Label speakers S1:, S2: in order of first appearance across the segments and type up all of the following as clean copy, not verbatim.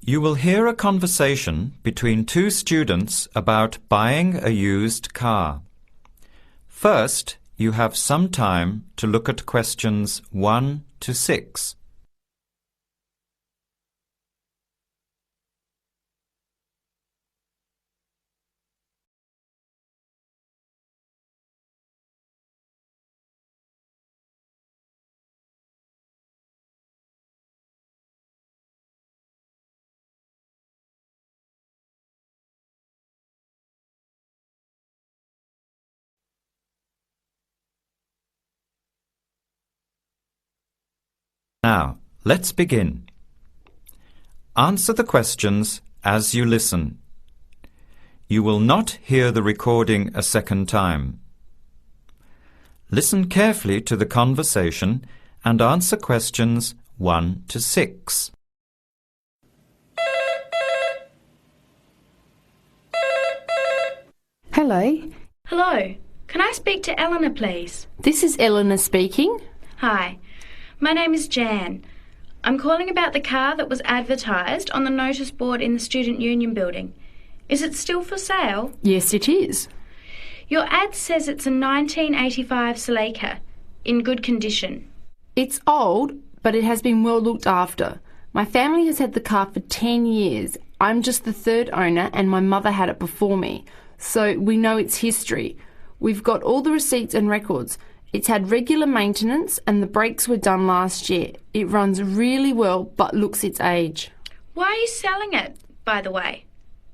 S1: You will hear a conversation between two students about buying a used car. First, you have some time to look at questions 1 to 6. Now, let's begin. Answer the questions as you listen. You will not hear the recording a second time. Listen carefully to the conversation and answer questions 1 to 6.
S2: Hello.
S3: Hello. Can I speak to Eleanor, please?
S2: This is Eleanor speaking.
S3: Hi. My name is Jan. I'm calling about the car that was advertised on the notice board in the Student Union building. Is it still for sale?
S2: Yes, it is.
S3: Your ad says it's a 1985 Celica, in good condition.
S2: It's old, but it has been well looked after. My family has had the car for 10 years. I'm just the third owner and my mother had it before me, so we know its history. We've got all the receipts and records. It's had regular maintenance and the brakes were done last year. It runs really well but looks its age.
S3: Why are you selling it, by the way?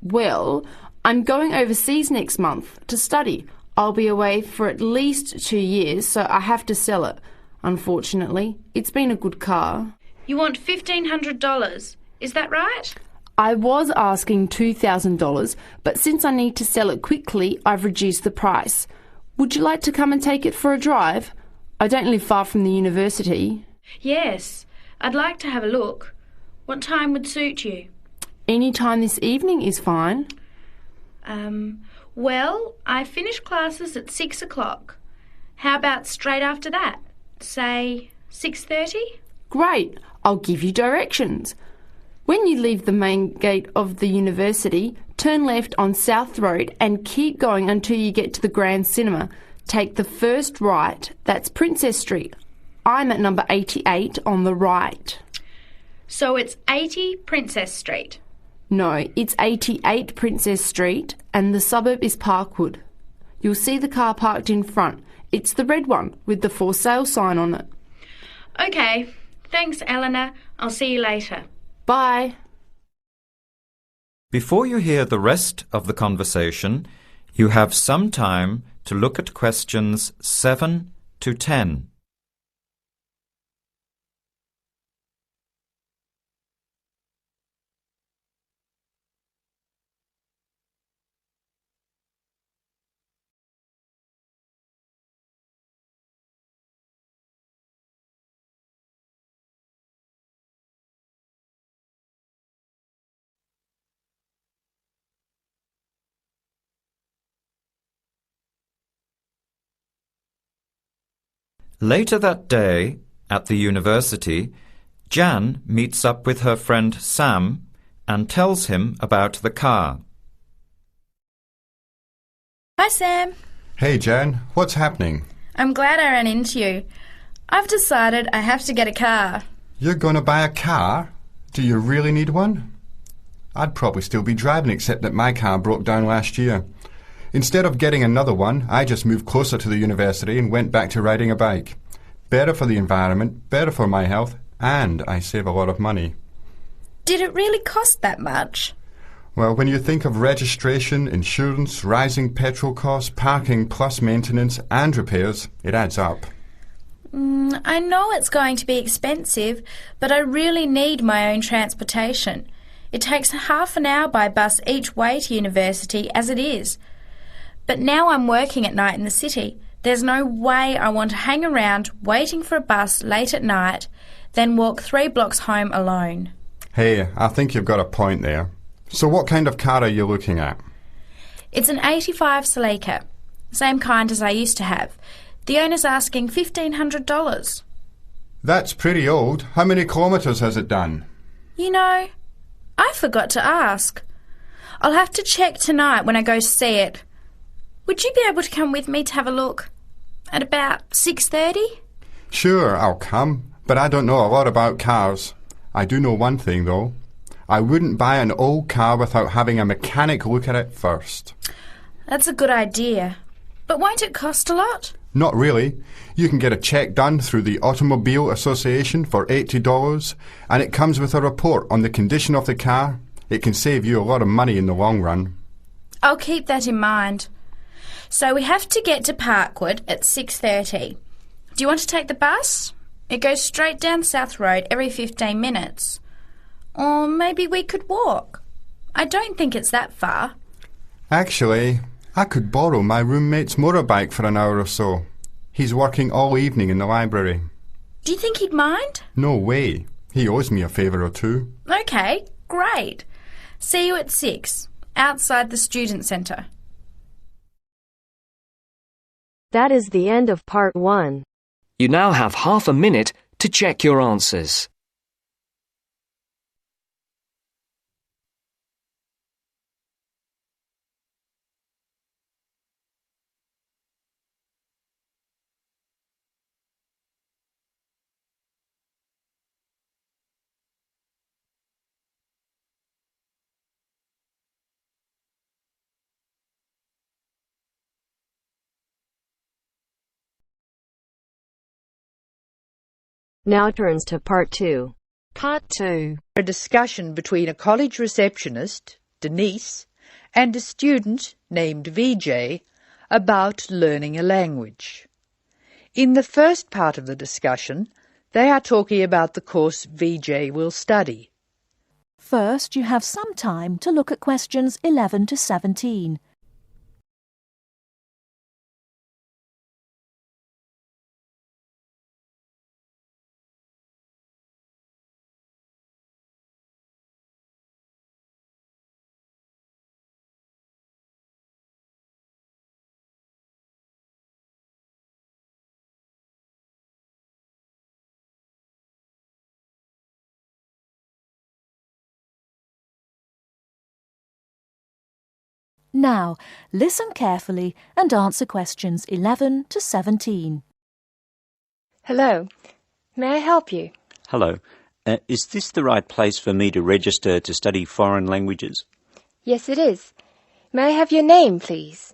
S2: Well, I'm going overseas next month to study. I'll be away for at least 2 years, so I have to sell it. Unfortunately, it's been a good car.
S3: You want $1,500, is that right?
S2: I was asking $2,000, but since I need to sell it quickly, I've reduced the price. Would you like to come and take it for a drive? I don't live far from the university.
S3: Yes, I'd like to have a look. What time would suit you?
S2: Any time this evening is fine.
S3: Well, I finish classes at 6 o'clock. How about straight after that? Say 6:30?
S2: Great, I'll give you directions. When you leave the main gate of the university, turn left on South Road and keep going until you get to the Grand Cinema. Take the first right, that's Princess Street. I'm at number 88 on the right.
S3: So it's 80 Princess Street?
S2: No, it's 88 Princess Street and the suburb is Parkwood. You'll see the car parked in front. It's the red one with the for sale sign on it.
S3: OK, thanks Eleanor. I'll see you later.
S2: Bye.
S1: Before you hear the rest of the conversation, you have some time to look at questions 7 to 10. Later that day, at the university, Jan meets up with her friend Sam and tells him about the car.
S4: Hi, Sam.
S5: Hey, Jan. What's happening?
S4: I'm glad I ran into you. I've decided I have to get a car.
S5: You're going to buy a car? Do you really need one? I'd probably still be driving, except that my car broke down last year. Instead of getting another one, I just moved closer to the university and went back to riding a bike. Better for the environment, better for my health, and I save a lot of money.
S4: Did it really cost that much?
S5: Well, when you think of registration, insurance, rising petrol costs, parking plus maintenance and repairs, it adds up.
S4: I know it's going to be expensive, but I really need my own transportation. It takes half an hour by bus each way to university as it is. But now I'm working at night in the city. There's no way I want to hang around waiting for a bus late at night, then walk 3 blocks home alone.
S5: Hey, I think you've got a point there. So what kind of car are you looking at?
S4: It's an 85 Celica, same kind as I used to have. The owner's asking $1,500.
S5: That's pretty old. How many kilometres has it done?
S4: You know, I forgot to ask. I'll have to check tonight when I go to see it. Would you be able to come with me to have a look? At about 6:30?
S5: Sure, I'll come, but I don't know a lot about cars. I do know one thing, though. I wouldn't buy an old car without having a mechanic look at it first.
S4: That's a good idea. But won't it cost a lot?
S5: Not really. You can get a check done through the Automobile Association for $80, and it comes with a report on the condition of the car. It can save you a lot of money in the long run.
S4: I'll keep that in mind. So we have to get to Parkwood at 6:30. Do you want to take the bus? It goes straight down South Road every 15 minutes. Or maybe we could walk. I don't think it's that far.
S5: Actually, I could borrow my roommate's motorbike for an hour or so. He's working all evening in the library.
S4: Do you think he'd mind?
S5: No way. He owes me a favour or two.
S4: OK, great. See you at 6, outside the student centre.
S6: That is the end of part 1.
S7: You now have half a minute to check your answers.
S6: Now turns to part 2.
S8: Part 2. A discussion between a college receptionist, Denise, and a student named VJ about learning a language. In the first part of the discussion, they are talking about the course VJ will study.
S9: First, you have some time to look at questions 11 to 17. Now, listen carefully and answer questions 11 to 17.
S10: Hello. May I help you?
S11: Hello. Is this the right place for me to register to study foreign languages?
S10: Yes, it is. May I have your name, please?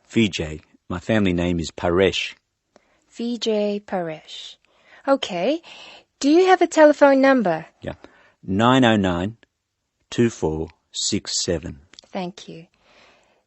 S11: VJ. My family name is Paresh.
S10: VJ Paresh. Okay. Do you have a telephone number?
S11: Yeah. 909-2467.
S10: Thank you.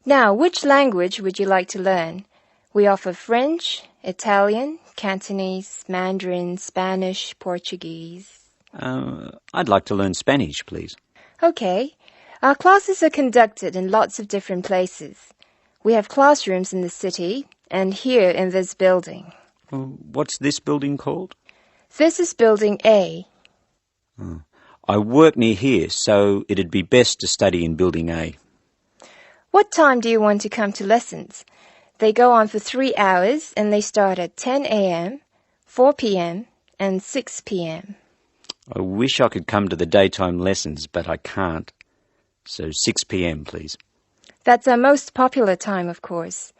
S10: Now, which language would you like to learn? We offer French, Italian, Cantonese, Mandarin, Spanish, Portuguese.
S11: I'd like to learn Spanish, please.
S10: Okay. Our classes are conducted in lots of different places. We have classrooms in the city and here in this building.
S11: What's this building called?
S10: This is Building A.
S11: I work near here, so it'd be best to study in Building A.
S10: What time do you want to come to lessons? They go on for 3 hours and they start at 10 a.m., 4 p.m. and 6 p.m.
S11: I wish I could come to the daytime lessons, but I can't. So 6 p.m, please.
S10: That's our most popular time, of course.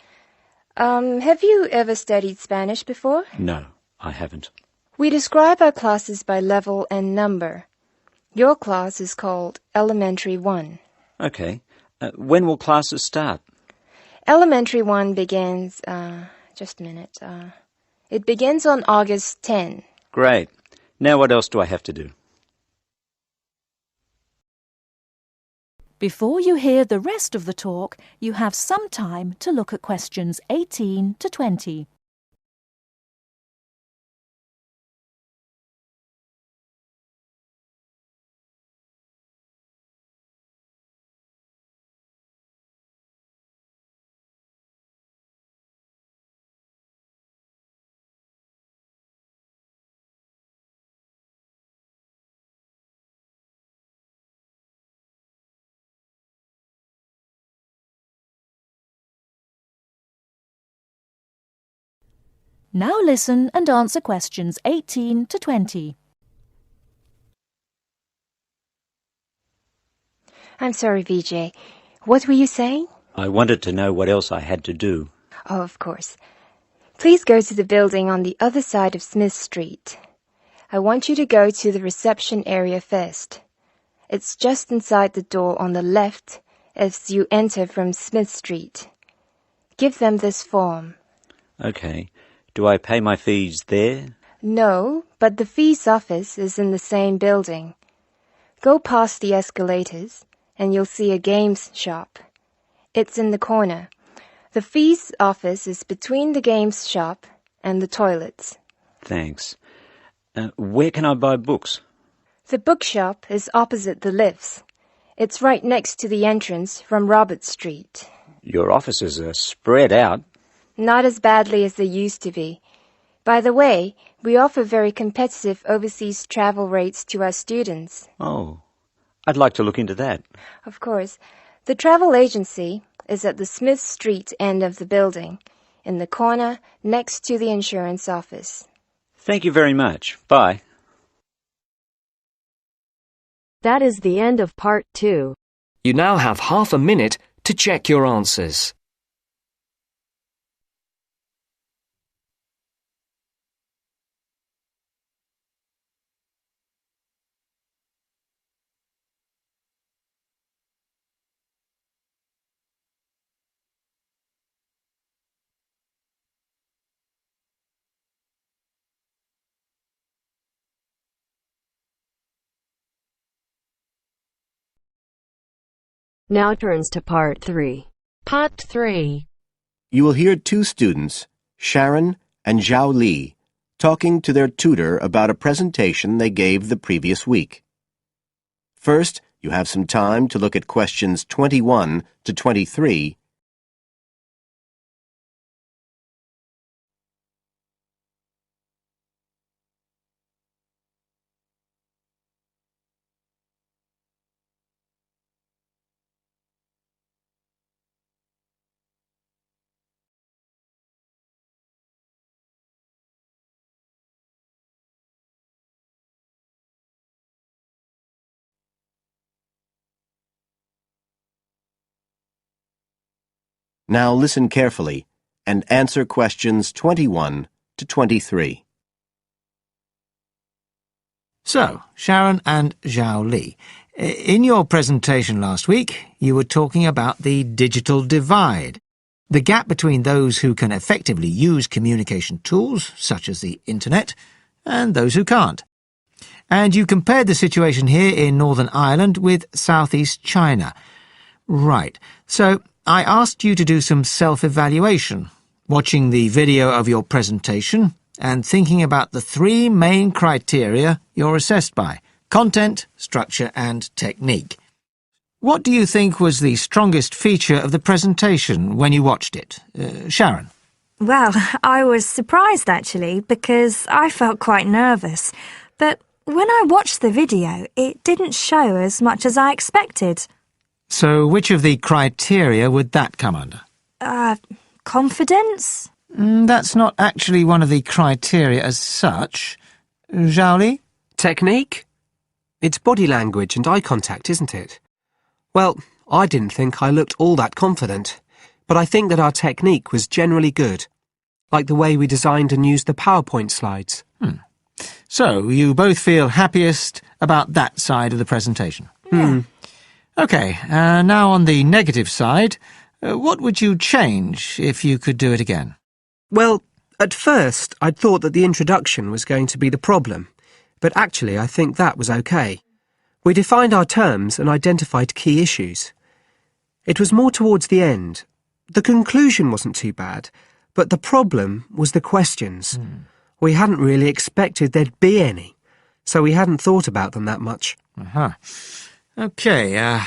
S10: Have you ever studied Spanish before?
S11: No, I haven't.
S10: We describe our classes by level and number. Your class is called Elementary 1.
S11: Okay. When will classes start?
S10: Elementary 1 begins, just a minute. It begins on August 10.
S11: Great. Now what else do I have to do?
S9: Before you hear the rest of the talk, you have some time to look at questions 18 to 20. Now listen and answer questions 18 to 20.
S10: I'm sorry, VJ. What were you saying?
S11: I wanted to know what else I had to do.
S10: Oh, of course. Please go to the building on the other side of Smith Street. I want you to go to the reception area first. It's just inside the door on the left as you enter from Smith Street. Give them this form.
S11: Okay. Do I pay my fees there?
S10: No, but the fees office is in the same building. Go past the escalators and you'll see a games shop. It's in the corner. The fees office is between the games shop and the toilets.
S11: Thanks. Where can I buy books?
S10: The bookshop is opposite the lifts. It's right next to the entrance from Robert Street.
S11: Your offices are spread out.
S10: Not as badly as they used to be. By the way, we offer very competitive overseas travel rates to our students.
S11: Oh, I'd like to look into that.
S10: Of course. The travel agency is at the Smith Street end of the building, in the corner next to the insurance office.
S11: Thank you very much. Bye.
S6: That is the end of part 2.
S7: You now have half a minute to check your answers.
S6: Now turns to part 3.
S9: Part 3.
S12: You will hear two students, Sharon and Zhao Li, talking to their tutor about a presentation they gave the previous week. First, you have some time to look at questions 21 to 23. Now listen carefully and answer questions 21 to 23.
S13: So, Sharon and Zhao Li, in your presentation last week, you were talking about the digital divide, the gap between those who can effectively use communication tools, such as the internet, and those who can't. And you compared the situation here in Northern Ireland with southeast China. Right. So, I asked you to do some self-evaluation, watching the video of your presentation and thinking about the 3 main criteria you're assessed by: content, structure and technique. What do you think was the strongest feature of the presentation when you watched it? Sharon?
S14: Well, I was surprised actually because I felt quite nervous. But when I watched the video, it didn't show as much as I expected.
S13: So which of the criteria would that come under?
S14: Confidence?
S13: That's not actually one of the criteria as such. Zhao Li?
S15: Technique? It's body language and eye contact, isn't it? Well, I didn't think I looked all that confident, but I think that our technique was generally good, like the way we designed and used the PowerPoint slides.
S13: So, you both feel happiest about that side of the presentation?
S14: Yeah.
S13: OK, now on the negative side, what would you change if you could do it again?
S15: Well, at first I'd thought that the introduction was going to be the problem, but actually I think that was OK. We defined our terms and identified key issues. It was more towards the end. The conclusion wasn't too bad, but the problem was the questions. We hadn't really expected there'd be any, so we hadn't thought about them that much.
S13: OK,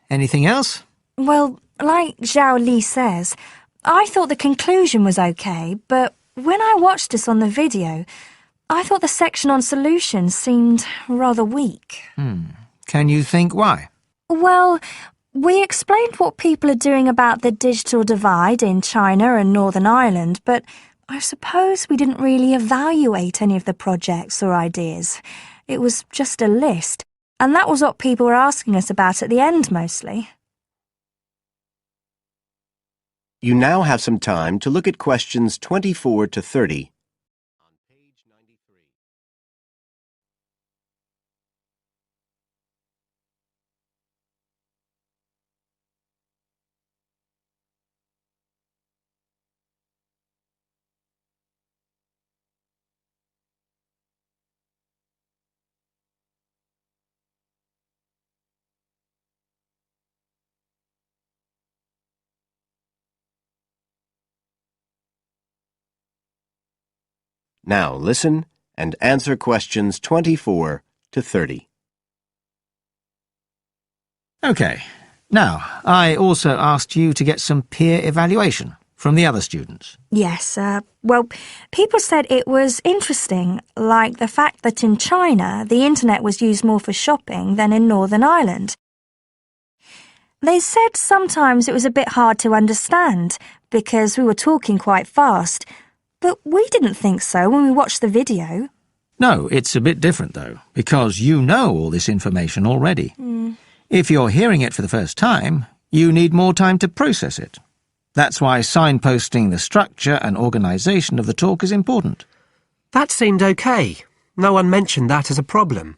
S13: anything else?
S14: Well, like Zhao Li says, I thought the conclusion was OK, but when I watched this on the video, I thought the section on solutions seemed rather weak.
S13: Can you think why?
S14: Well, we explained what people are doing about the digital divide in China and Northern Ireland, but I suppose we didn't really evaluate any of the projects or ideas. It was just a list. and that was what people were asking us about at the end mostly.
S12: You now have some time to look at questions 24 to 30. Now listen and answer questions 24 to 30.
S13: OK. Now, I also asked you to get some peer evaluation from the other students.
S14: Yes, well, people said it was interesting, like the fact that in China the internet was used more for shopping than in Northern Ireland. They said sometimes it was a bit hard to understand because we were talking quite fast, but we didn't think so when we watched the video.
S13: No, it's a bit different, though, because you know all this information already.
S14: Mm.
S13: If you're hearing it for the first time, you need more time to process it. That's why signposting the structure and organisation of the talk is important.
S15: That seemed OK. No one mentioned that as a problem.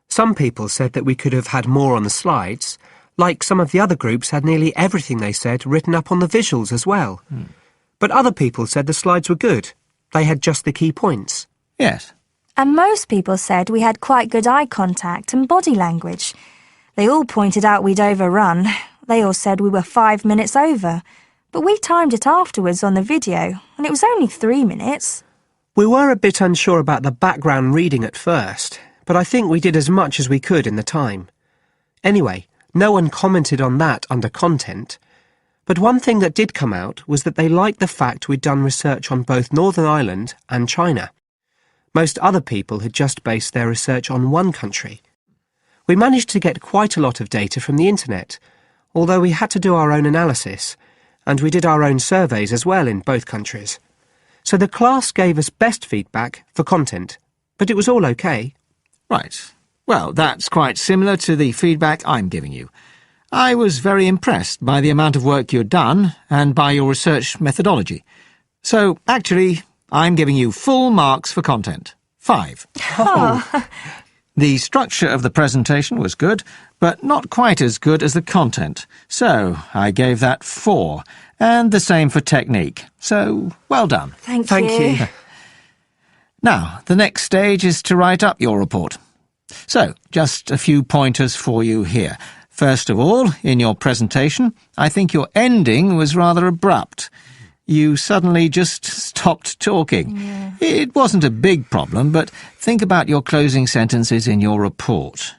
S15: Some people said that we could have had more on the slides, like some of the other groups had nearly everything they said written up on the visuals as well. But other people said the slides were good. They had just the key points.
S13: Yes.
S14: And most people said we had quite good eye contact and body language. They all pointed out we'd overrun. They all said we were 5 minutes over. But we timed it afterwards on the video, and it was only 3 minutes.
S15: We were a bit unsure about the background reading at first, but I think we did as much as we could in the time. Anyway, no one commented on that under content. But one thing that did come out was that they liked the fact we'd done research on both Northern Ireland and China. Most other people had just based their research on one country. We managed to get quite a lot of data from the internet, although we had to do our own analysis, and we did our own surveys as well in both countries. So the class gave us best feedback for content, but it was all OK.
S13: Right. Well, that's quite similar to the feedback I'm giving you. I was very impressed by the amount of work you'd done and by your research methodology. So, actually, I'm giving you full marks for content. 5.
S14: Oh.
S13: The structure of the presentation was good, but not quite as good as the content. So, I gave that 4. And the same for technique. So, well done.
S14: Thank
S15: you.
S13: Now, the next stage is to write up your report. So, just a few pointers for you here. First of all, in your presentation, I think your ending was rather abrupt. You suddenly just stopped talking.
S14: Yeah.
S13: It wasn't a big problem, but think about your closing sentences in your report.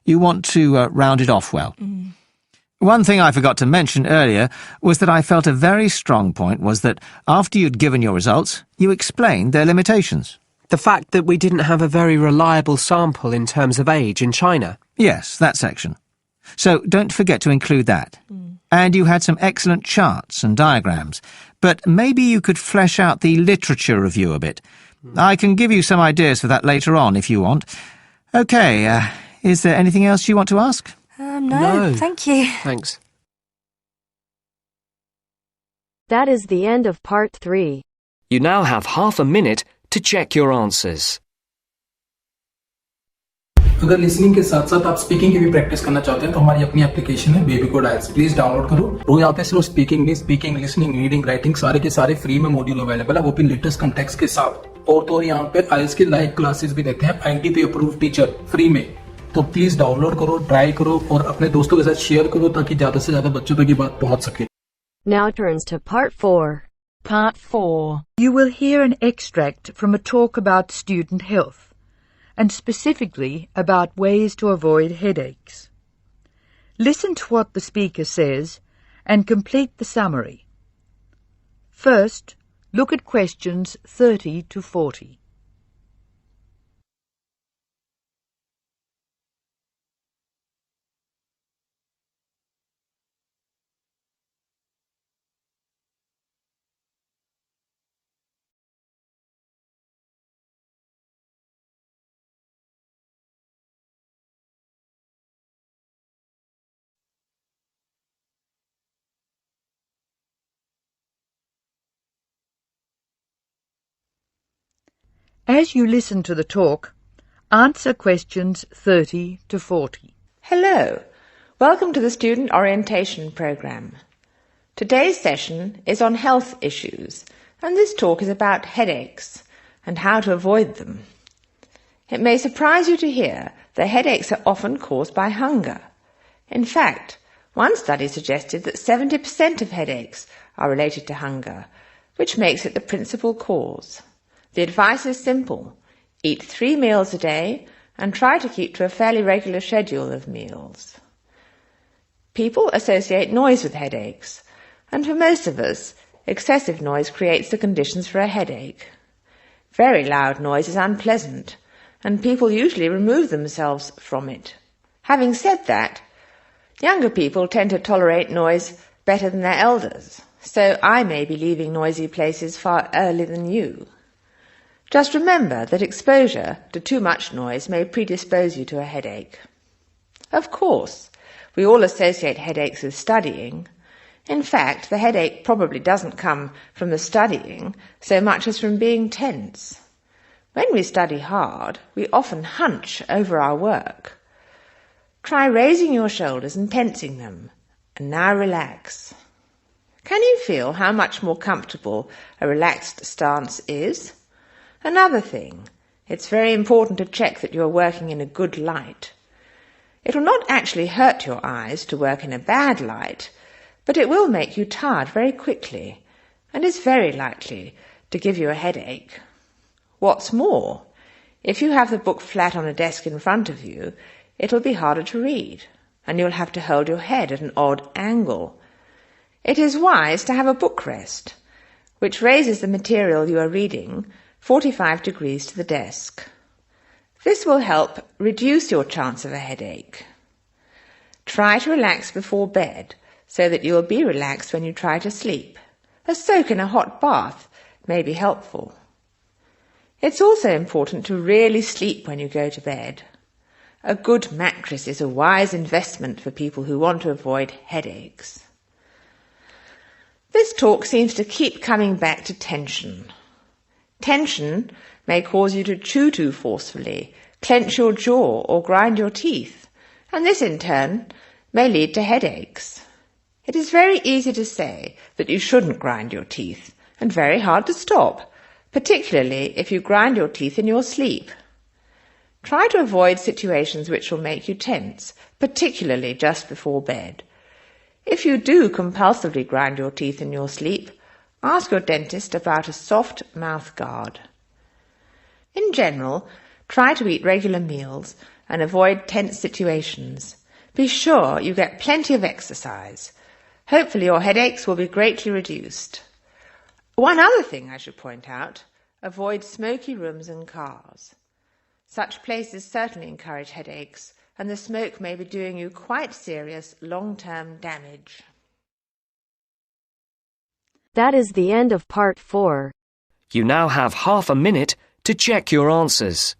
S13: You want to round it off well. One thing I forgot to mention earlier was that I felt a very strong point was that after you'd given your results, you explained their limitations.
S15: The fact that we didn't have a very reliable sample in terms of age in China.
S13: Yes, that section. So don't forget to include that. And you had some excellent charts and diagrams, but maybe you could flesh out the literature review a bit. I can give you some ideas for that later on if you want. OK, is there anything else you want to ask?
S14: No, thank you.
S15: Thanks.
S6: That is the end of part 3.
S7: You now have half a minute to check your answers.
S16: अगर listening के साथ साथ आप speaking की भी practice करना चाहते हैं तो हमारी अपनी एप्लीकेशन है बेबी कोड आइल्स, प्लीज डाउनलोड करो। रोज आते हैं सिर्फ स्पीकिंग नहीं, स्पीकिंग, लिसनिंग, रीडिंग, राइटिंग सारे के सारे फ्री में मॉड्यूल अवेलेबल है, वो भी लेटेस्ट कंटेक्स्ट के साथ। और तो यहाँ पे आइल्स की लाइव क्लासेस भी देते हैं, IIT अप्रूव्ड टीचर फ्री में। तो प्लीज डाउनलोड करो, ट्राई करो और अपने दोस्तों के साथ शेयर करो ताकि ज्यादा से ज्यादा बच्चों तक ये बात पहुंच सके।
S6: Now turns to part 4.
S8: Part 4. You will hear an extract from a talk about student health, and specifically about ways to avoid headaches. Listen to what the speaker says and complete the summary. First, look at questions 30 to 40. As you listen to the talk, answer questions 30 to 40.
S17: Hello. Welcome to the Student Orientation Programme. Today's session is on health issues, and this talk is about headaches and how to avoid them. It may surprise you to hear that headaches are often caused by hunger. In fact, one study suggested that 70% of headaches are related to hunger, which makes it the principal cause. The advice is simple. Eat 3 meals a day and try to keep to a fairly regular schedule of meals. People associate noise with headaches, and for most of us, excessive noise creates the conditions for a headache. Very loud noise is unpleasant, and people usually remove themselves from it. Having said that, younger people tend to tolerate noise better than their elders, so I may be leaving noisy places far earlier than you. Just remember that exposure to too much noise may predispose you to a headache. Of course, we all associate headaches with studying. In fact, the headache probably doesn't come from the studying so much as from being tense. When we study hard, we often hunch over our work. Try raising your shoulders and tensing them, and now relax. Can you feel how much more comfortable a relaxed stance is? Another thing, it's very important to check that you are working in a good light. It will not actually hurt your eyes to work in a bad light, but it will make you tired very quickly, and is very likely to give you a headache. What's more, if you have the book flat on a desk in front of you, it will be harder to read, and you'll have to hold your head at an odd angle. It is wise to have a book rest, which raises the material you are reading 45 degrees to the desk. This will help reduce your chance of a headache. Try to relax before bed so that you will be relaxed when you try to sleep. A soak in a hot bath may be helpful. It's also important to really sleep when you go to bed. A good mattress is a wise investment for people who want to avoid headaches. This talk seems to keep coming back to tension. Tension may cause you to chew too forcefully, clench your jaw or grind your teeth, and this in turn may lead to headaches. It is very easy to say that you shouldn't grind your teeth, and very hard to stop, particularly if you grind your teeth in your sleep. Try to avoid situations which will make you tense, particularly just before bed. If you do compulsively grind your teeth in your sleep, ask your dentist about a soft mouth guard. In general, try to eat regular meals and avoid tense situations. Be sure you get plenty of exercise. Hopefully your headaches will be greatly reduced. One other thing I should point out, avoid smoky rooms and cars. Such places certainly encourage headaches, and the smoke may be doing you quite serious long-term damage.
S6: That is the end of part 4.
S7: You now have half a minute to check your answers.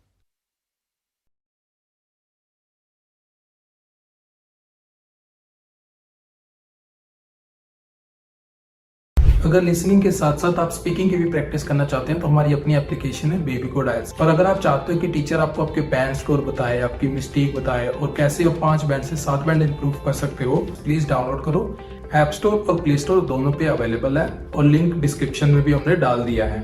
S16: अगर listening के साथ साथ आप speaking की भी practice करना चाहते हैं तो हमारी अपनी एप्लीकेशन है बेबी कोड आइल्स। और अगर आप चाहते हो कि टीचर आपको आपके बैंड स्कोर बताए, आपकी मिस्टेक बताए और कैसे आप 5 बैंड से 7 बैंड इंप्रूव कर सकते हो, प्लीज डाउनलोड करो। ऐप स्टोर और प्ले स्टोर दोनों पे अवेलेबल है और लिंक डिस्क्रिप्शन में भी हमने डाल दिया है।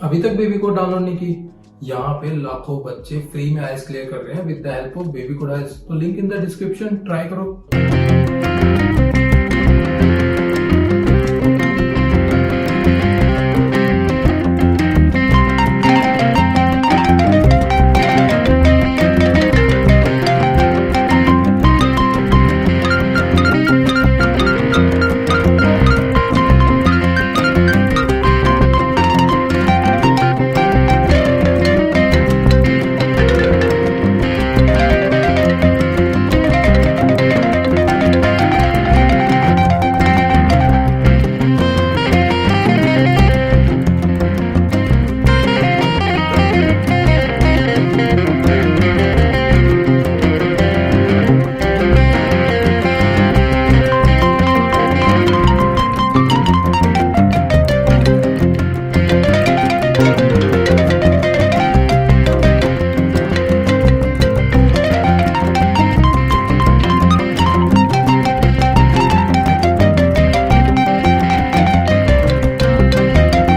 S16: अभी तक बेबी कोड डाउनलोड नहीं की? यहाँ पे लाखों बच्चे फ्री में आइल्स क्लियर कर रहे हैं with the help of baby code isles. तो link in the description, try करो।